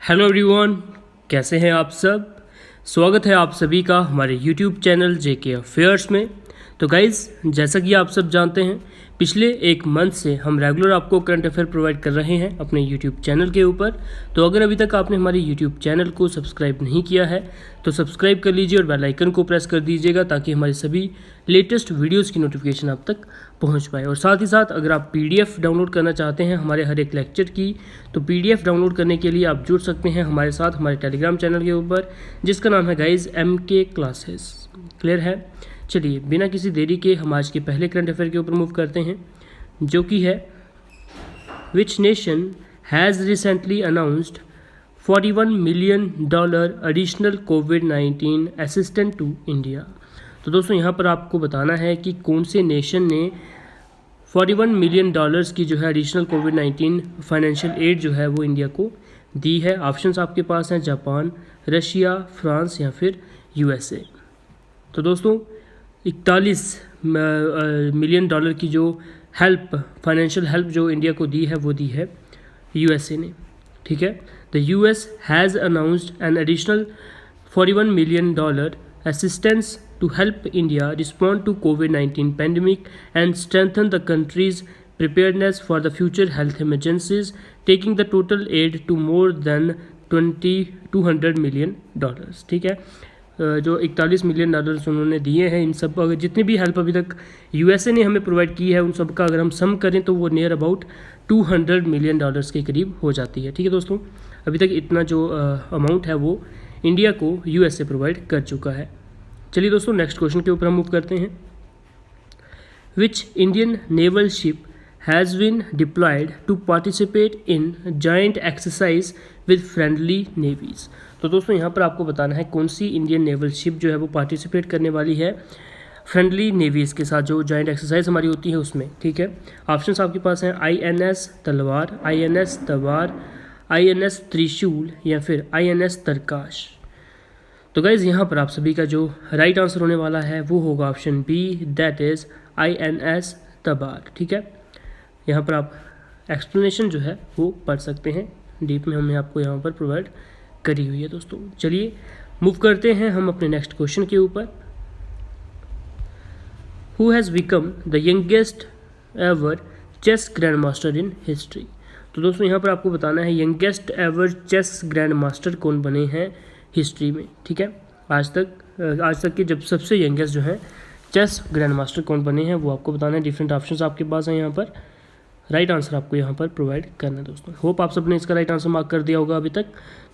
Hello everyone, कैसे हैं आप सब। स्वागत है आप सभी का हमारे यूट्यूब चैनल जेके अफेयर्स में। तो गाइज़, जैसा कि आप सब जानते हैं, पिछले एक मंथ से हम रेगुलर आपको करंट अफेयर प्रोवाइड कर रहे हैं अपने यूट्यूब चैनल के ऊपर। तो अगर अभी तक आपने हमारे यूट्यूब चैनल को सब्सक्राइब नहीं किया है तो सब्सक्राइब कर लीजिए और बेल आइकन को प्रेस कर दीजिएगा ताकि हमारी सभी लेटेस्ट वीडियोज़ की नोटिफिकेशन आप तक पहुंच पाए। और साथ ही साथ अगर आप PDF डाउनलोड करना चाहते हैं हमारे हर एक लेक्चर की, तो PDF डाउनलोड करने के लिए आप जुड़ सकते हैं हमारे साथ हमारे टेलीग्राम चैनल के ऊपर, जिसका नाम है गाइज MK क्लासेस। क्लियर है। चलिए बिना किसी देरी के हम आज के पहले करंट अफेयर के ऊपर मूव करते हैं, जो कि है which nation has recently announced $41 million additional कोविड-19 असिस्टेंट टू इंडिया। तो दोस्तों यहाँ पर आपको बताना है कि कौन से नेशन ने $41 मिलियन की जो है एडिशनल कोविड-19 फाइनेंशियल एड जो है वो इंडिया को दी है। ऑप्शंस आपके पास हैं जापान, रशिया, फ्रांस या फिर USA। तो दोस्तों 41 मिलियन डॉलर की जो हेल्प, फाइनेंशियल हेल्प जो इंडिया को दी है वो दी है USA ने। ठीक है। The US has announced an additional $41 million assistance to help India respond to COVID-19 pandemic and strengthen the country's preparedness for the future health emergencies, taking the total aid to more than $200 million। ठीक है। जो 41 million dollars उन्होंने दिए हैं, इन सब अगर जितनी भी हेल्प अभी तक USA ने हमें प्रोवाइड की है उन सब का अगर हम सम करें तो वो नियर अबाउट $200 मिलियन के करीब हो जाती है। ठीक है दोस्तों, अभी तक इतना जो अमाउंट है वो इंडिया को USA प्रोवाइड कर चुका है। चलिए दोस्तों नेक्स्ट क्वेश्चन के ऊपर हम मूव करते हैं। Which Indian naval ship has been deployed to participate in joint exercise with friendly navies. तो दोस्तों यहाँ पर आपको बताना है कौन सी इंडियन नेवल शिप जो है वो पार्टिसिपेट करने वाली है फ्रेंडली नेवीज़ के साथ, जो जॉइंट एक्सरसाइज हमारी होती है उसमें। ठीक है। ऑप्शंस आपके पास हैं INS तलवार, INS तलवार, INS त्रिशूल या फिर INS तरकाश। तो गाइज़ यहाँ पर आप सभी का जो राइट आंसर होने वाला है वो होगा option B, that is INS तबार। ठीक है। यहाँ पर आप एक्सप्लेनेशन जो है वो पढ़ सकते हैं, डीप में हमने आपको यहाँ पर प्रोवाइड करी हुई है दोस्तों। चलिए मूव करते हैं हम अपने नेक्स्ट क्वेश्चन के ऊपर। Who has become the youngest ever chess grand master in history. तो दोस्तों यहाँ पर आपको बताना है youngest ever chess grand master कौन बने हैं हिस्ट्री में। ठीक है। आज तक के जब सबसे यंगेस्ट जो है चेस ग्रैंड मास्टर कौन बने हैं वो आपको बताना है। डिफरेंट ऑप्शंस आपके पास हैं, यहाँ पर राइट आंसर आपको यहाँ पर प्रोवाइड करना है दोस्तों। होप आप सबने इसका राइट आंसर मार्क कर दिया होगा अभी तक।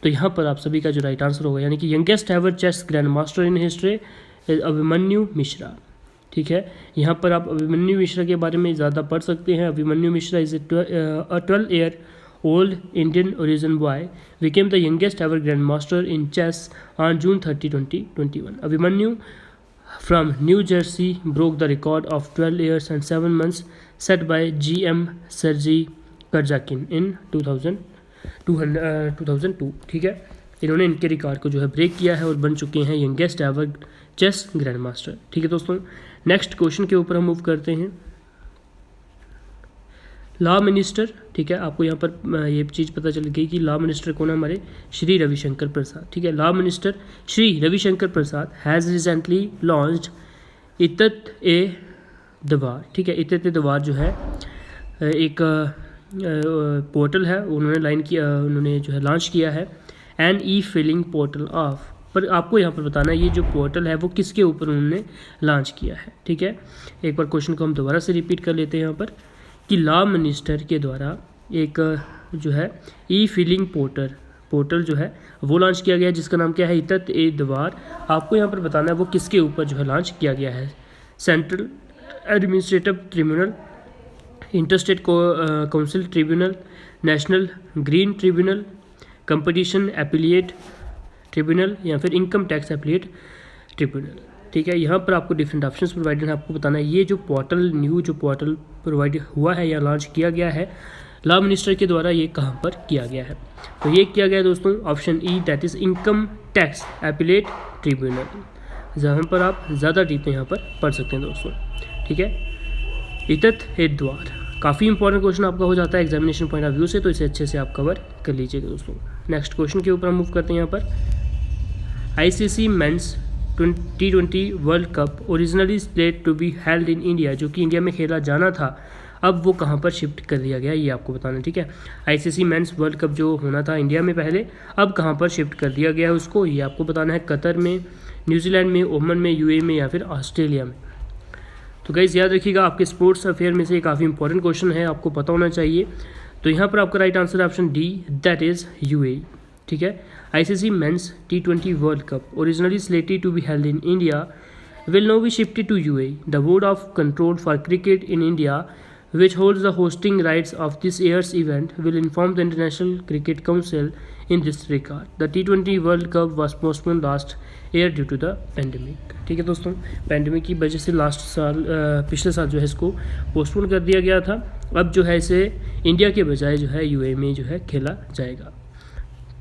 तो यहाँ पर आप सभी का जो राइट आंसर होगा, यानी कि youngest ever chess grand master in history Abhimanyu Mishra. ठीक है। यहाँ पर आप अभिमन्यु मिश्रा के बारे में ज़्यादा पढ़ सकते हैं। Abhimanyu Mishra is a 12-year-old Indian origin boy became the youngest ever grandmaster in chess on June 30, 2021. Abhimanyu from New Jersey broke the record of 12 years and 7 months set by GM Sergey Karjakin in 2002। ठीक है। इन्होंने इनके record को जो है break किया है और बन चुके हैं youngest ever chess grand master. ठीक है दोस्तों, नेक्स्ट क्वेश्चन के ऊपर हम मूव करते हैं। लॉ मिनिस्टर, ठीक है, आपको यहाँ पर ये चीज़ पता चल गई कि लॉ मिनिस्टर कौन है, हमारे श्री रविशंकर प्रसाद। ठीक है। Law minister Shri Ravishankar Prasad has recently launched इत्तेत-ए-दवार। ठीक है। इत्तेत-ए-दवार जो है एक पोर्टल है, उन्होंने जो है लॉन्च किया है एन ई-फिलिंग पोर्टल ऑफ। पर आपको यहाँ पर बताना है ये जो पोर्टल है वो किसके ऊपर उन्होंने लॉन्च किया है। ठीक है। एक बार क्वेश्चन को हम दोबारा से रिपीट कर लेते हैं यहाँ पर कि लॉ मिनिस्टर के द्वारा एक जो है ई-फिलिंग पोर्टल जो है वो लॉन्च किया गया है, जिसका नाम क्या है, इत्तेत-ए-दवार। आपको यहाँ पर बताना है वो किसके ऊपर जो है लॉन्च किया गया है। Central administrative tribunal, interstate council tribunal, national green tribunal, competition appellate tribunal या फिर इनकम टैक्स एपिलिएट ट्रिब्यूनल। ठीक है। यहाँ पर आपको डिफरेंट ऑप्शंस प्रोवाइडेड है। आपको बताना है ये जो पोर्टल प्रोवाइड हुआ है या लॉन्च किया गया है लॉ मिनिस्टर के द्वारा, ये कहाँ पर किया गया है। तो ये किया गया है दोस्तों option E, that is income tax appellate tribunal, जहाँ पर आप ज़्यादा डीप में यहाँ पर पढ़ सकते हैं दोस्तों। ठीक है। इत्तेत-ए-दवार काफ़ी इंपॉर्टेंट क्वेश्चन आपका हो जाता है एग्जामिनेशन पॉइंट ऑफ व्यू से, तो इसे अच्छे से आप कवर कर लीजिएगा दोस्तों। नेक्स्ट क्वेश्चन के ऊपर हम मूव करते हैं यहाँ पर। ICC men's T20 world cup originally slate to be held in India, जो कि इंडिया में खेला जाना था, अब वो कहाँ पर शिफ्ट कर दिया गया, ये आपको बताना है, ठीक है। ICC मेंस वर्ल्ड कप जो होना था इंडिया में पहले, अब कहाँ पर शिफ्ट कर दिया गया है उसको, ये आपको बताना है। कतर में, न्यूजीलैंड में, ओमान में, UAE में या फिर ऑस्ट्रेलिया में। तो गाइस याद रखिएगा, आपके स्पोर्ट्स अफेयर में से काफ़ी इंपॉर्टेंट क्वेश्चन है, आपको पता होना चाहिए। तो यहाँ पर आपका राइट आंसर है option D, that is UAE, ठीक है। ICC men's T20 world cup originally slated to be held in India will now be shifted to UAE. The Board of Control for Cricket in India, which holds the hosting rights of this year's event, will inform the International Cricket Council in this regard. The T20 World Cup was postponed last year due to the pandemic. ठीक है दोस्तों, pandemic की वजह से last साल पिछले साल जो है इसको पोस्टपोन कर दिया गया था। अब जो है इसे इंडिया के बजाय जो है UAE में जो है खेला जाएगा।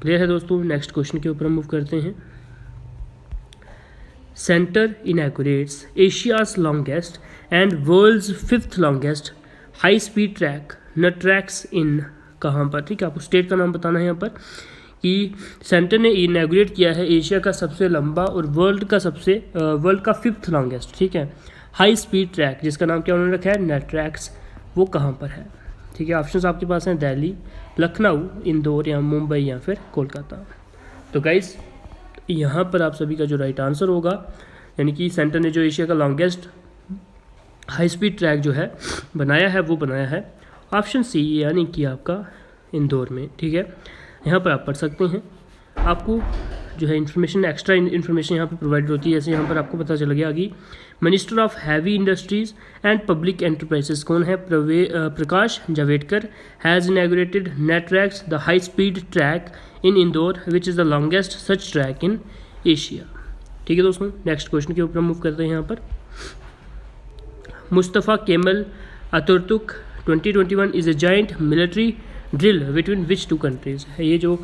क्लियर है दोस्तों। नेक्स्ट क्वेश्चन के ऊपर हम मूव करते हैं। Center inaugurates Asia's longest and world's 5th longest high-speed track, NUTRACS in कहाँ पर, ठीक है। आपको स्टेट का नाम बताना है यहाँ पर कि सेंटर ने इनैगुरेट किया है एशिया का सबसे लंबा और वर्ल्ड का 5th लॉन्गेस्ट, ठीक है, हाई स्पीड ट्रैक, जिसका नाम क्या उन्होंने रखा है, NUTRACS, वो कहाँ पर है, ठीक है। ऑप्शंस आपके पास हैं दिल्ली, लखनऊ, इंदौर या मुंबई या फिर कोलकाता। तो गाइस यहाँ पर आप सभी का जो राइट आंसर होगा, यानी कि सेंटर ने जो एशिया का लॉन्गेस्ट हाई स्पीड ट्रैक जो है बनाया है, वो बनाया है ऑप्शन सी, यानी कि आपका इंदौर में, ठीक है। यहाँ पर आप पढ़ सकते हैं, आपको जो है इन्फॉर्मेशन, एक्स्ट्रा इन्फॉर्मेशन यहाँ पर प्रोवाइड होती है। जैसे यहाँ पर आपको पता चल गया कि minister of heavy industries and public enterprises कौन है, Prakash Javadekar has inaugurated NUTRACS, the high speed track in Indore which is the longest such track in Asia. ठीक है दोस्तों, नेक्स्ट क्वेश्चन के ऊपर मूव करते हैं। यहाँ पर Mustafa Kemal Ataturk 2021 is a joint military drill between which two countries है। ये जो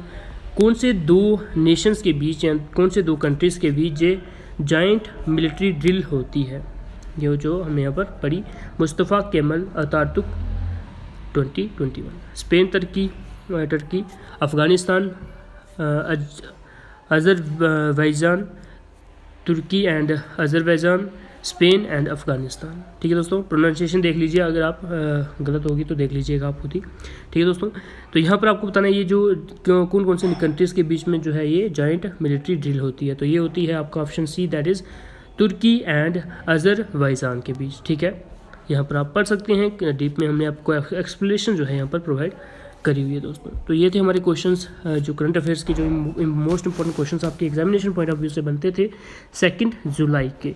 कौन से दो नेशंस के बीच या कौन से दो कंट्रीज़ के बीच ये जॉइंट मिलिट्री ड्रिल होती है, ये जो हमने यहाँ पर पढ़ी, Mustafa Kemal Ataturk 2021। Spain, Turkey, Afghanistan, Azerbaijan, Turkey and Azerbaijan, Spain and Afghanistan. ठीक है दोस्तों, प्रोनाउंसिएशन देख लीजिए, अगर आप गलत होगी तो देख लीजिएगा आप खुद ही। ठीक है दोस्तों, तो यहाँ पर आपको बताना है ये जो कौन कौन से कंट्रीज़ के बीच में जो है ये जॉइंट मिलिट्री ड्रिल होती है, तो ये होती है आपका option C, that is Turkey and Azerbaijan के बीच। ठीक है, यहाँ पर आप पढ़ सकते हैं, डीप में हमने आपको एक्सप्लेनेशन जो है यहाँ पर प्रोवाइड करी हुई है दोस्तों। तो ये थे हमारे क्वेश्चंस जो करंट अफेयर्स के जो मोस्ट इंपॉर्टेंट क्वेश्चंस आपके एग्जामिनेशन पॉइंट ऑफ व्यू से बनते थे 2 जुलाई के।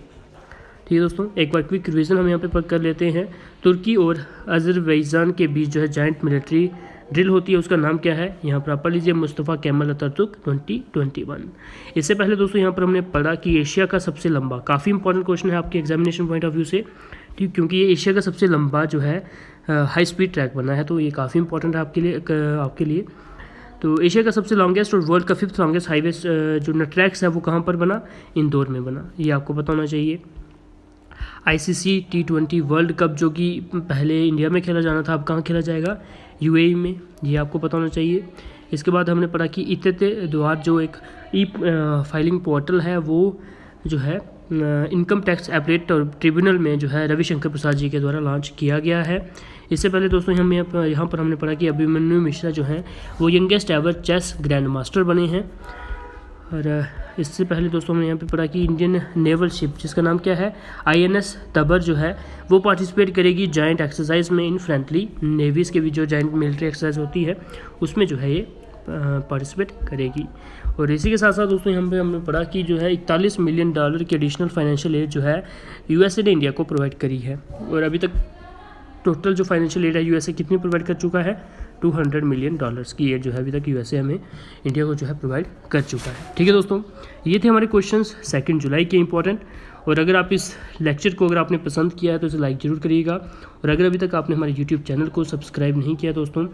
ठीक है दोस्तों, एक बार क्विक रिवीजन हम यहाँ पे कर लेते हैं। तुर्की और अज़रबैजान के बीच जो है जॉइंट मिलिट्री ड्रिल होती है, उसका नाम क्या है, यहाँ पर आप पढ़ लीजिए, मुस्तफ़ा केमल अतातुर्क 2021। इससे पहले दोस्तों यहाँ पर हमने पढ़ा कि एशिया का सबसे लंबा, काफ़ी इंपॉर्टेंट क्वेश्चन है आपके एग्जामिनेशन पॉइंट ऑफ व्यू से, ठीक, क्योंकि ये एशिया का सबसे लंबा जो है हाई स्पीड ट्रैक बना है, तो ये काफ़ी इंपॉर्टेंट है आपके लिए। तो एशिया का सबसे लॉन्गेस्ट और वर्ल्ड का 5th लॉन्गेस्ट हाईवे जो NUTRACS है वो कहाँ पर बना, इंदौर में बना, ये आपको पता होना चाहिए। ICC T20 वर्ल्ड कप जो कि पहले इंडिया में खेला जाना था, अब कहाँ खेला जाएगा, UAE में, ये आपको पता होना चाहिए। इसके बाद हमने पढ़ा कि इत्ते द्वार जो एक फाइलिंग पोर्टल है वो जो है इनकम टैक्स अपीलेट ट्रिब्यूनल में जो है रविशंकर प्रसाद जी के द्वारा लॉन्च किया गया है। इससे पहले दोस्तों हम यहाँ पर हमने पढ़ा कि अभिमन्यु मिश्रा जो हैं वो youngest ever chess grand master बने हैं। और इससे पहले दोस्तों हमने यहाँ पे पढ़ा कि इंडियन नेवल शिप जिसका नाम क्या है, INS तबर जो है वो पार्टिसिपेट करेगी जॉइंट एक्सरसाइज में इन फ्रेंडली नेवीज़ के बीच जो जॉइंट मिलिट्री एक्सरसाइज होती है उसमें जो है ये पार्टिसिपेट करेगी। और इसी के साथ साथ दोस्तों यहाँ पे हमने पढ़ा कि जो है $41 मिलियन की एडिशनल फाइनेंशियल एड जो है USA ने इंडिया को प्रोवाइड करी है। और अभी तक टोटल जो फाइनेंशियल एड है USA कितनी प्रोवाइड कर चुका है, $200 मिलियन की एड जो है अभी तक USA हमें इंडिया को जो है प्रोवाइड कर चुका है। ठीक है दोस्तों, ये थे हमारे क्वेश्चंस 2 जुलाई के इंपॉर्टेंट। और अगर आप इस लेक्चर को अगर आपने पसंद किया है तो इसे लाइक ज़रूर करिएगा। और अगर अभी तक आपने हमारे YouTube चैनल को सब्सक्राइब नहीं किया दोस्तों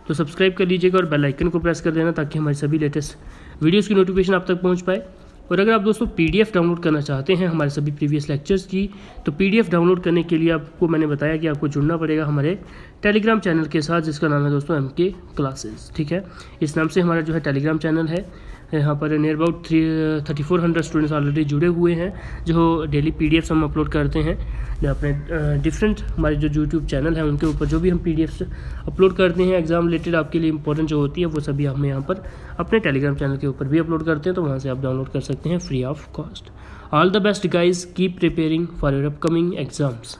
तो सब्सक्राइब कर लीजिएगा और बेल आइकन को प्रेस कर देना ताकि हमारे सभी लेटेस्ट वीडियोज़ की नोटिफिकेशन आप तक पहुँच पाए। और अगर आप दोस्तों PDF डाउनलोड करना चाहते हैं हमारे सभी प्रीवियस लेक्चर्स की, तो PDF डाउनलोड करने के लिए आपको मैंने बताया कि आपको जुड़ना पड़ेगा हमारे टेलीग्राम चैनल के साथ, जिसका नाम है दोस्तों MK क्लासेस। ठीक है, इस नाम से हमारा जो है टेलीग्राम चैनल है। यहाँ पर नियर अबाउट 3400 स्टूडेंट्स ऑलरेडी जुड़े हुए हैं, जो डेली PDFs हम अपलोड करते हैं अपने डिफरेंट हमारे जो यूट्यूब चैनल है उनके ऊपर। जो भी हम PDFs अपलोड करते हैं एग्जाम रिलेटेड आपके लिए इंपॉर्टेंट जो होती है, वो सभी हम यहाँ पर अपने टेलीग्राम चैनल के ऊपर भी अपलोड करते हैं, तो वहाँ से आप डाउनलोड कर सकते हैं free of cost. All the best guys, keep preparing for your upcoming exams.